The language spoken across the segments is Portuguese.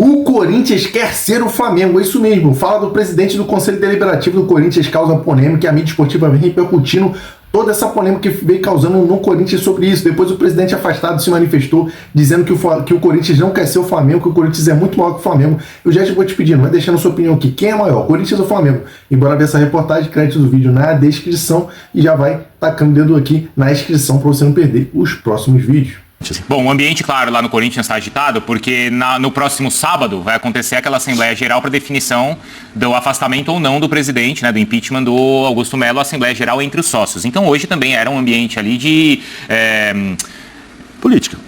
O Corinthians quer ser o Flamengo, é isso mesmo. Fala do presidente do Conselho Deliberativo do Corinthians, causa polêmica, e a mídia esportiva vem repercutindo toda essa polêmica que veio causando no Corinthians sobre isso. Depois o presidente afastado se manifestou dizendo que o Corinthians não quer ser o Flamengo, que o Corinthians é muito maior que o Flamengo. Eu já vou te pedindo, vai deixando a sua opinião aqui. Quem é maior, Corinthians ou Flamengo? Embora ver essa reportagem, crédito do vídeo na descrição, e já vai tacando o dedo aqui na inscrição para você não perder os próximos vídeos. Bom, o ambiente, claro, lá no Corinthians está agitado porque no próximo sábado vai acontecer aquela Assembleia Geral para definição do afastamento ou não do presidente, né, do impeachment do Augusto Melo, a Assembleia Geral entre os sócios. Então hoje também era um ambiente ali de... política.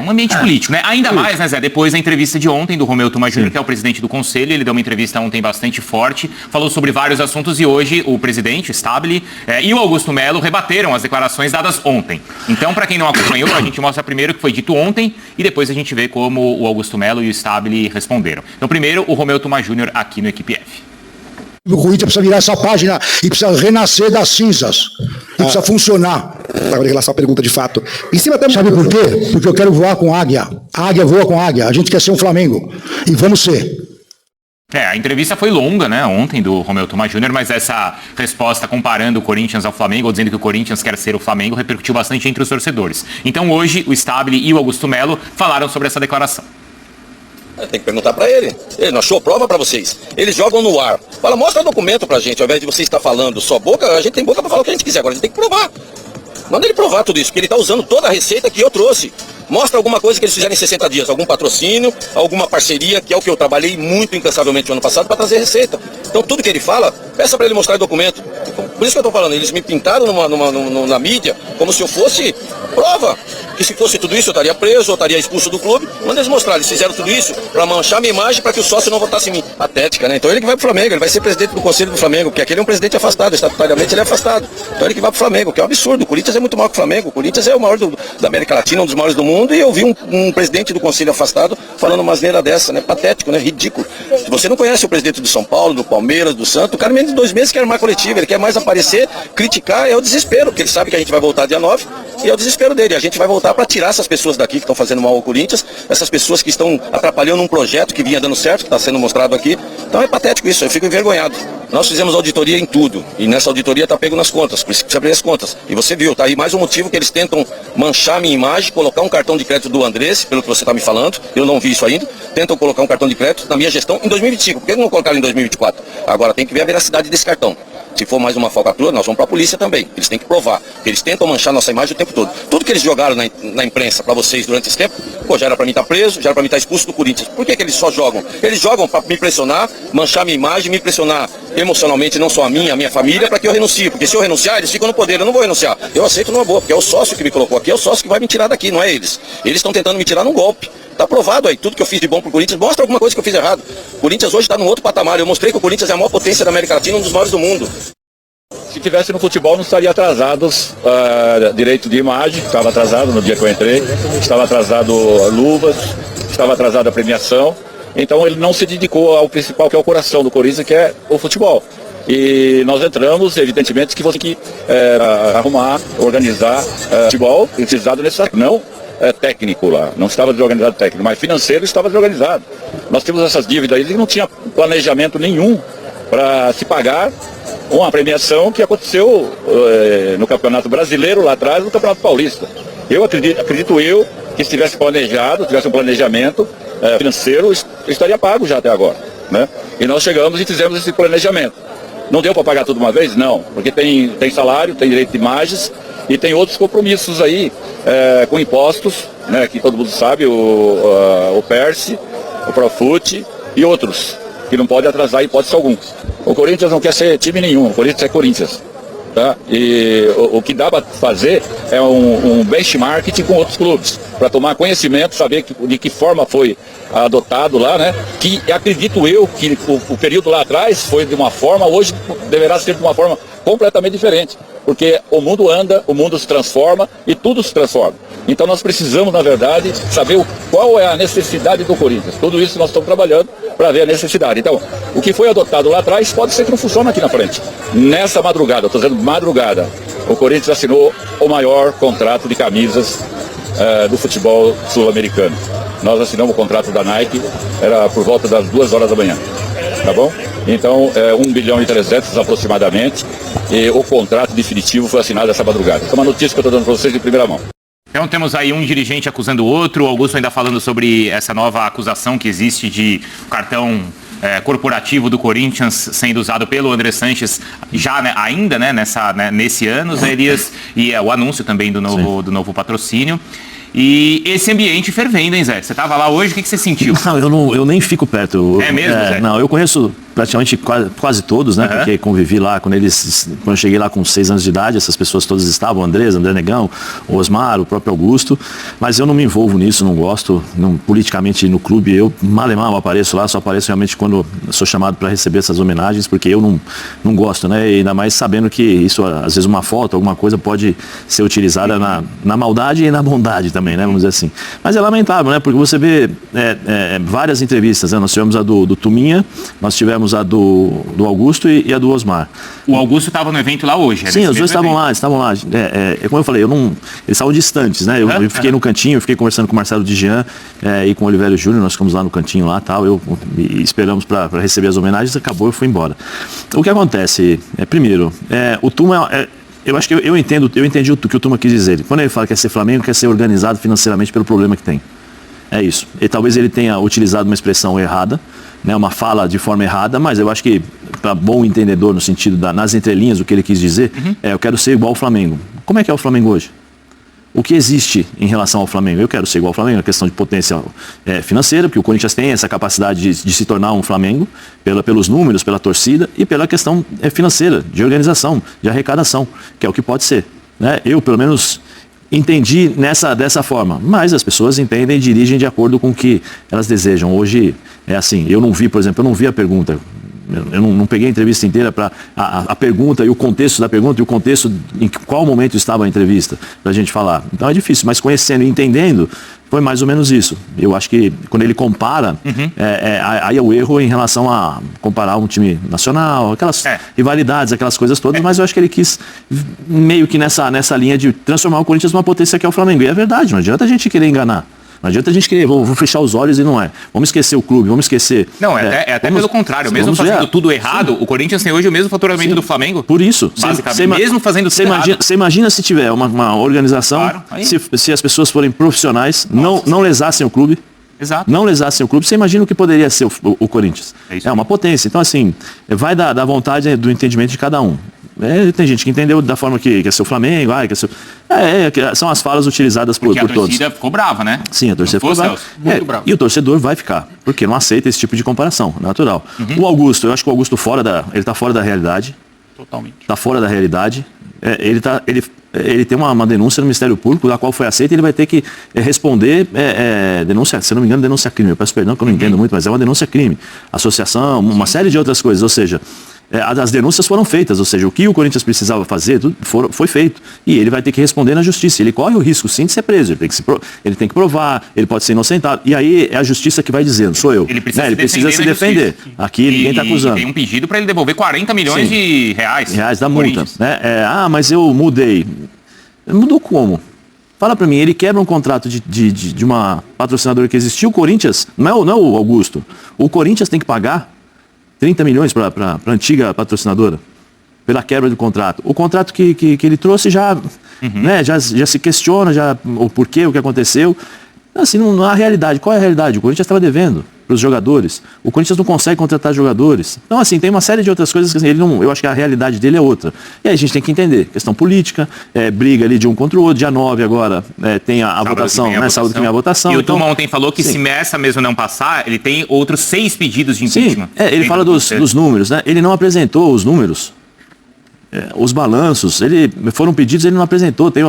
Um ambiente político, né? Ainda mais, né, Zé, depois da entrevista de ontem do Romeu Tuma Júnior, que é o presidente do Conselho, ele deu uma entrevista ontem bastante forte, falou sobre vários assuntos e hoje o presidente, o Stabile, e o Augusto Melo rebateram as declarações dadas ontem. Então, para quem não acompanhou, a gente mostra primeiro o que foi dito ontem e depois a gente vê como o Augusto Melo e o Stabile responderam. Então, primeiro, o Romeu Tuma Júnior aqui no Equipe F. O Corinthians precisa virar essa página e precisa renascer das cinzas. E precisa funcionar. Agora, em relação à pergunta de fato. Em cima até... Sabe por quê? Porque eu quero voar com águia. A águia voa com águia. A gente quer ser um Flamengo. E vamos ser. A entrevista foi longa, né, ontem do Romeu Tuma Júnior, mas essa resposta comparando o Corinthians ao Flamengo, ou dizendo que o Corinthians quer ser o Flamengo, repercutiu bastante entre os torcedores. Então hoje o Stabile e o Augusto Melo falaram sobre essa declaração. Tem que perguntar pra ele. Ele não achou prova pra vocês. Eles jogam no ar. Fala, mostra documento pra gente. Ao invés de você estar falando só boca, a gente tem boca pra falar o que a gente quiser. Agora a gente tem que provar. Manda ele provar tudo isso, porque ele tá usando toda a receita que eu trouxe. Mostra alguma coisa que eles fizeram em 60 dias. Algum patrocínio, alguma parceria, que é o que eu trabalhei muito incansavelmente no ano passado pra trazer receita. Então tudo que ele fala, peça pra ele mostrar o documento. Por isso que eu tô falando, eles me pintaram na mídia como se eu fosse prova. Que se fosse tudo isso eu estaria preso, eu estaria expulso do clube. Manda eles mostrar, eles fizeram tudo isso para manchar minha imagem, para que o sócio não votasse em mim. Patética, né? Então ele que vai pro Flamengo, ele vai ser presidente do Conselho do Flamengo, porque aquele é um presidente afastado, estatutariamente ele é afastado. Então ele que vai pro Flamengo, que é um absurdo. O Corinthians é muito maior que o Flamengo, o Corinthians é o maior da América Latina, um dos maiores do mundo, e eu vi um presidente do Conselho afastado falando uma asneira dessa, né? Patético, né? Ridículo. Se você não conhece o presidente do São Paulo, do Palmeiras, do Santos, o cara menos de 2 meses quer armar coletiva, ele quer mais aparecer, criticar, é o desespero, porque ele sabe que a gente vai voltar dia 9, e é o desespero dele. A gente vai voltar para tirar essas pessoas daqui que estão fazendo mal ao Corinthians, essas pessoas que estão atrapalhando um projeto que vinha dando certo, que está sendo mostrado aqui. Então é patético isso, eu fico envergonhado. Nós fizemos auditoria em tudo, e nessa auditoria está pego nas contas, por isso que precisa abrir as contas. E você viu, tá aí mais um motivo que eles tentam manchar a minha imagem, colocar um cartão de crédito do Andrés, pelo que você está me falando, eu não vi isso ainda, tentam colocar um cartão de crédito na minha gestão em 2025, por que não colocaram em 2024? Agora tem que ver a veracidade desse cartão. Se for mais uma falcatrua, nós vamos para a polícia também. Eles têm que provar. Eles tentam manchar nossa imagem o tempo todo. Tudo que eles jogaram na imprensa para vocês durante esse tempo, já era para mim estar preso, já era para mim estar expulso do Corinthians. Por que eles só jogam? Eles jogam para me pressionar, manchar minha imagem, me pressionar emocionalmente, não só a minha família, para que eu renuncie. Porque se eu renunciar, eles ficam no poder. Eu não vou renunciar. Eu aceito numa boa, porque é o sócio que me colocou aqui, é o sócio que vai me tirar daqui, não é eles. Eles estão tentando me tirar num golpe. Está provado aí, tudo que eu fiz de bom pro Corinthians, mostra alguma coisa que eu fiz errado. O Corinthians hoje está num outro patamar. Eu mostrei que o Corinthians é a maior potência da América Latina, um dos maiores do mundo. Se tivesse no futebol, não estaria atrasados direito de imagem, estava atrasado no dia que eu entrei, estava atrasado luvas, estava atrasada a premiação. Então ele não se dedicou ao principal, que é o coração do Corinthians, que é o futebol. E nós entramos, evidentemente, que você tem que arrumar, organizar futebol, precisado necessário, não técnico lá, não estava desorganizado técnico, mas financeiro estava desorganizado. Nós temos essas dívidas aí, não tinha planejamento nenhum para se pagar uma premiação que aconteceu no Campeonato Brasileiro lá atrás, no Campeonato Paulista. Eu acredito eu que se tivesse planejado, tivesse um planejamento financeiro, estaria pago já até agora, né? E nós chegamos e fizemos esse planejamento. Não deu para pagar tudo uma vez? Não, porque tem salário, tem direito de imagens e tem outros compromissos aí com impostos, né, que todo mundo sabe, o PERSE, o Profut e outros, que não pode atrasar hipótese alguma. O Corinthians não quer ser time nenhum, o Corinthians é Corinthians. Tá? E o que dá para fazer é um benchmarking com outros clubes, para tomar conhecimento, saber de que forma foi adotado lá, né? Que acredito eu que o período lá atrás foi de uma forma, hoje deverá ser de uma forma completamente diferente, porque o mundo anda, o mundo se transforma e tudo se transforma. Então nós precisamos, na verdade, saber qual é a necessidade do Corinthians. Tudo isso nós estamos trabalhando para ver a necessidade. Então, o que foi adotado lá atrás pode ser que não funcione aqui na frente. Nessa madrugada, estou dizendo madrugada, o Corinthians assinou o maior contrato de camisas do futebol sul-americano. Nós assinamos o contrato da Nike, era por volta das 2 horas da manhã, tá bom? Então, 1 bilhão e 300 aproximadamente, e o contrato definitivo foi assinado essa madrugada. Essa é uma notícia que eu estou dando para vocês de primeira mão. Então temos aí um dirigente acusando o outro, o Augusto ainda falando sobre essa nova acusação que existe de cartão corporativo do Corinthians sendo usado pelo André Sanches já, né, ainda, né, nesse ano, Zé Elias, e o anúncio também do novo patrocínio. E esse ambiente fervendo, hein, Zé? Você estava lá hoje, o que você sentiu? Não, eu nem fico perto. É mesmo, Zé? Não, eu conheço praticamente quase todos, né? Porque convivi lá, quando eu cheguei lá com 6 anos de idade, essas pessoas todas estavam, André Negão, o Osmar, o próprio Augusto, mas eu não me envolvo nisso, não gosto, politicamente no clube, eu mal apareço lá, só apareço realmente quando sou chamado para receber essas homenagens, porque eu não gosto, né? E ainda mais sabendo que isso, às vezes uma foto, alguma coisa pode ser utilizada na maldade e na bondade também, né? Vamos dizer assim. Mas é lamentável, né? Porque você vê várias entrevistas, né? Nós tivemos a do Tuminha, nós tivemos a do Augusto e a do Osmar. O Augusto estava no evento lá hoje? Sim, os dois estavam lá. Como eu falei, eles estavam distantes, né? Eu fiquei no cantinho, fiquei conversando com o Marcelo Dijan e com o Olivério Júnior, nós ficamos lá no cantinho lá, tal, esperamos para receber as homenagens, acabou, eu fui embora. O que acontece, primeiro, o Tuma eu acho que eu entendi o que o Tuma quis dizer. Quando ele fala que quer ser Flamengo, quer ser organizado financeiramente pelo problema que tem. É isso. E talvez ele tenha utilizado uma expressão errada, né, uma fala de forma errada, mas eu acho que, para bom entendedor, no sentido nas entrelinhas, o que ele quis dizer, eu quero ser igual ao Flamengo. Como é que é o Flamengo hoje? O que existe em relação ao Flamengo? Eu quero ser igual ao Flamengo, a questão de potência financeira, porque o Corinthians tem essa capacidade de se tornar um Flamengo, pelos números, pela torcida e pela questão financeira, de organização, de arrecadação, que é o que pode ser. Né? Eu, pelo menos, entendi dessa forma, mas as pessoas entendem e dirigem de acordo com o que elas desejam. Hoje é assim, eu não vi a pergunta. Eu não peguei a entrevista inteira para a pergunta e o contexto da pergunta e o contexto em qual momento estava a entrevista para a gente falar. Então é difícil, mas conhecendo e entendendo, foi mais ou menos isso. Eu acho que quando ele compara, aí é o erro em relação a comparar um time nacional, aquelas rivalidades, aquelas coisas todas, mas eu acho que ele quis meio que nessa linha de transformar o Corinthians numa potência que é o Flamengo. E é verdade, não adianta a gente querer enganar. Não adianta a gente querer, vou fechar os olhos e não é. Vamos esquecer o clube, vamos esquecer. Não, até pelo contrário. Mesmo fazendo tudo errado, o Corinthians tem hoje o mesmo faturamento do Flamengo. Por isso. Basicamente, mesmo fazendo tudo errado. Você imagina se tiver uma organização, claro, se as pessoas forem profissionais, não lesassem o clube. Exato. Não lesassem o clube, você imagina o que poderia ser o Corinthians. É uma potência. Então, assim, vai da vontade do entendimento de cada um. Tem gente que entendeu da forma que quer ser o Flamengo, são as falas utilizadas por todos. A torcida ficou brava, né? Sim, a torcida ficou brava. Muito brava. E o torcedor vai ficar, porque não aceita esse tipo de comparação, natural. O Augusto, eu acho que o Augusto ele está fora da realidade. Totalmente. Está fora da realidade. Ele tem uma denúncia no Ministério Público, da qual foi aceita, ele vai ter que responder denúncia, se não me engano, denúncia crime. Eu peço perdão que eu não entendo muito, mas é uma denúncia crime. Associação, uma série de outras coisas, ou seja, as denúncias foram feitas, ou seja, o que o Corinthians precisava fazer foi feito. E ele vai ter que responder na justiça. Ele corre o risco, sim, de ser preso. Ele tem que provar, ele pode ser inocentado. E aí é a justiça que vai dizendo, sou eu. Ele precisa se defender. Aqui ninguém está acusando. Tem um pedido para ele devolver 40 milhões de reais. Reais da multa. Né? Mas eu mudei. Mudou como? Fala para mim, ele quebra um contrato de uma patrocinadora que existiu, o Corinthians, não é o Augusto. O Corinthians tem que pagar 30 milhões para a antiga patrocinadora, pela quebra do contrato. O contrato que ele trouxe já se questiona o porquê, o que aconteceu. Assim, não há realidade. Qual é a realidade? O Corinthians estava devendo para os jogadores. O Corinthians não consegue contratar jogadores. Então, assim, tem uma série de outras coisas que eu acho que a realidade dele é outra. E aí a gente tem que entender. Questão política, briga ali de um contra o outro. Dia 9 agora tem a votação, né? Sábado que vem a votação. E o Tuma ontem falou que se essa mesmo não passar, ele tem outros 6 pedidos de impeachment. Ele fala dos números, né? Ele não apresentou os números. Os balanços, foram pedidos, ele não apresentou. Tem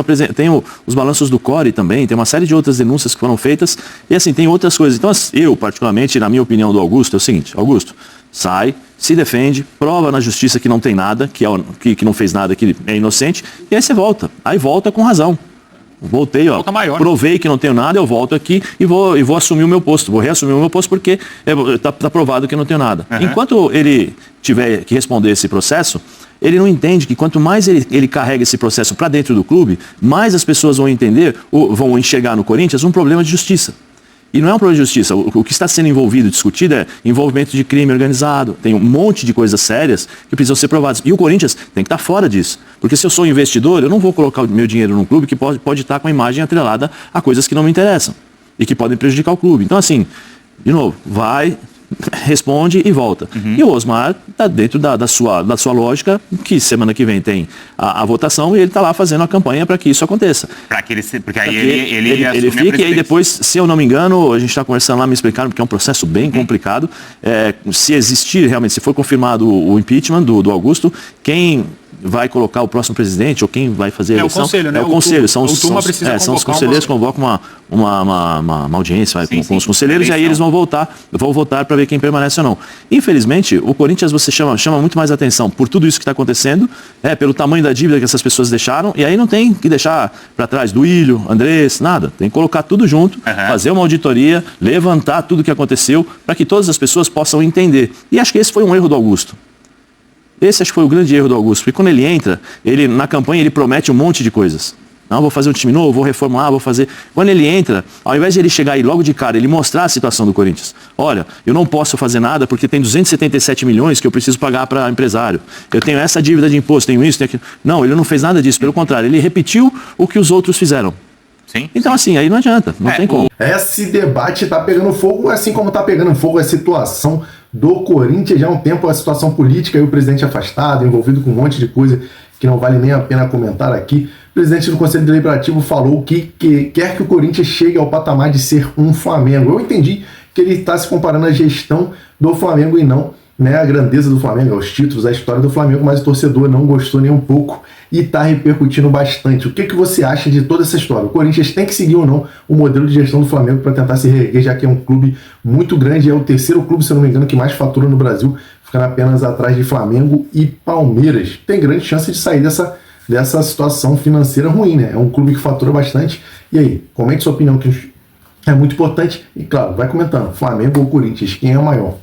os balanços do CORE também, tem uma série de outras denúncias que foram feitas, e assim, tem outras coisas. Então, eu, particularmente, na minha opinião do Augusto, é o seguinte: Augusto, sai, se defende, prova na justiça que não tem nada, que não fez nada, que é inocente, e aí você volta. Aí volta com razão. Voltei, provei que não tenho nada, eu volto aqui e vou assumir o meu posto, vou reassumir o meu posto porque tá provado que eu não tenho nada. Enquanto ele tiver que responder esse processo, ele não entende que quanto mais ele carrega esse processo para dentro do clube, mais as pessoas vão entender, ou vão enxergar no Corinthians um problema de justiça. E não é um problema de justiça. O que está sendo envolvido, discutido é envolvimento de crime organizado. Tem um monte de coisas sérias que precisam ser provadas. E o Corinthians tem que estar fora disso. Porque se eu sou investidor, eu não vou colocar o meu dinheiro num clube que pode estar com a imagem atrelada a coisas que não me interessam e que podem prejudicar o clube. Então, assim, de novo, vai, responde e volta. E o Osmar está dentro da sua lógica, que semana que vem tem a votação e ele está lá fazendo a campanha para que isso aconteça. Porque aí ele fica, e aí depois, se eu não me engano, a gente está conversando lá, me explicaram, porque é um processo bem complicado. Se existir realmente, se for confirmado o impeachment do Augusto, quem vai colocar o próximo presidente ou quem vai fazer a eleição? É o conselho, né? É o conselho, são os conselheiros convocar convocam uma audiência com os conselheiros e aí eles vão votar para ver quem permanece ou não. Infelizmente, o Corinthians você chama muito mais atenção por tudo isso que está acontecendo, pelo tamanho da dívida que essas pessoas deixaram, e aí não tem que deixar para trás Duílio, Andrés, nada. Tem que colocar tudo junto, fazer uma auditoria, levantar tudo o que aconteceu para que todas as pessoas possam entender. E acho que esse foi um erro do Augusto. Esse acho que foi o grande erro do Augusto, porque quando ele entra, na campanha ele promete um monte de coisas. Não, vou fazer um time novo, vou reformular, vou fazer... Quando ele entra, ao invés de ele chegar aí logo de cara, ele mostrar a situação do Corinthians. Olha, eu não posso fazer nada porque tem 277 milhões que eu preciso pagar para empresário. Eu tenho essa dívida de imposto, tenho isso, tenho aquilo. Não, ele não fez nada disso, pelo contrário, ele repetiu o que os outros fizeram. Sim. Então assim, aí não adianta, não tem como. Esse debate tá pegando fogo, assim como tá pegando fogo a situação do Corinthians já há um tempo, a situação política e o presidente afastado, envolvido com um monte de coisa que não vale nem a pena comentar aqui. O presidente do Conselho Deliberativo falou que quer que o Corinthians chegue ao patamar de ser um Flamengo. Eu entendi que ele está se comparando à gestão do Flamengo e não, né, a grandeza do Flamengo, os títulos, a história do Flamengo, mas o torcedor não gostou nem um pouco e está repercutindo bastante. O que você acha de toda essa história? O Corinthians tem que seguir ou não o modelo de gestão do Flamengo para tentar se reerguer, já que é um clube muito grande, é o terceiro clube, se eu não me engano, que mais fatura no Brasil, ficando apenas atrás de Flamengo e Palmeiras. Tem grande chance de sair dessa situação financeira ruim, né? É um clube que fatura bastante. E aí, comente sua opinião, que é muito importante. E claro, vai comentando, Flamengo ou Corinthians, quem é o maior?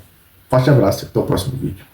Forte abraço e até o próximo vídeo.